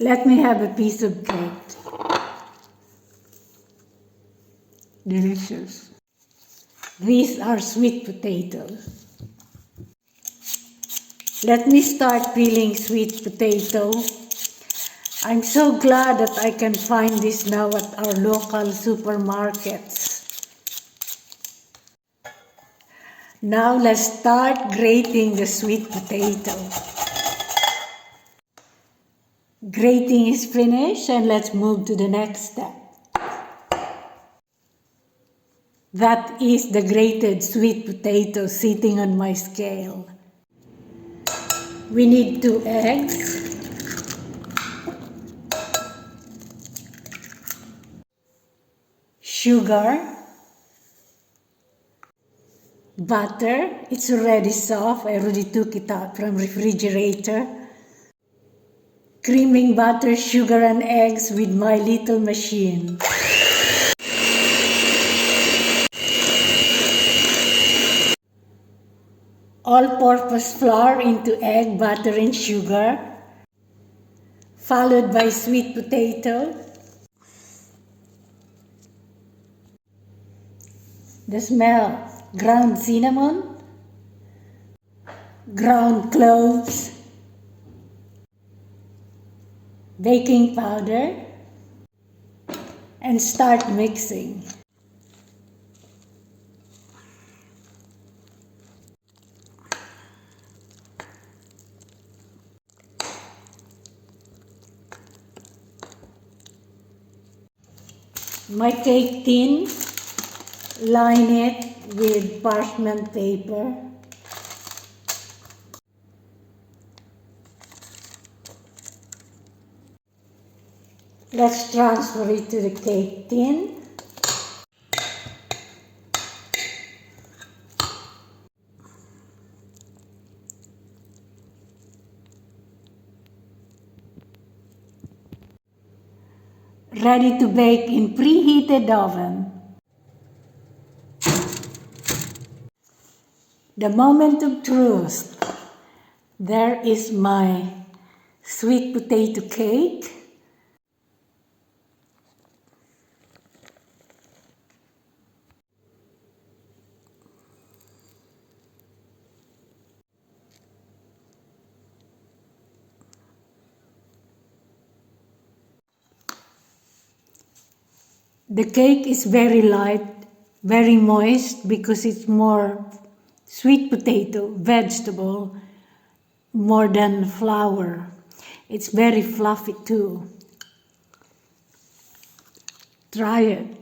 Let me have a piece of cake. Delicious. These are sweet potatoes. Let me start peeling sweet potato. I'm so glad that I can find this now at our local supermarkets. Now let's start grating the sweet potato. Grating is finished and let's move to the next step. That is the grated sweet potato sitting on my scale. We need 2 eggs, sugar, butter. It's already soft. I already took it out from refrigerator. Creaming butter, sugar and eggs with my little machine. All-purpose flour into egg, butter and sugar, followed by sweet potato. The smell: ground cinnamon, ground cloves, baking powder, and start mixing. My cake tin, line it with parchment paper. Let's transfer it to the cake tin. Ready to bake in preheated oven. The moment of truth. There is my sweet potato cake. The cake is very light, very moist because it's more sweet potato, vegetable, more than flour. It's very fluffy too. Try it.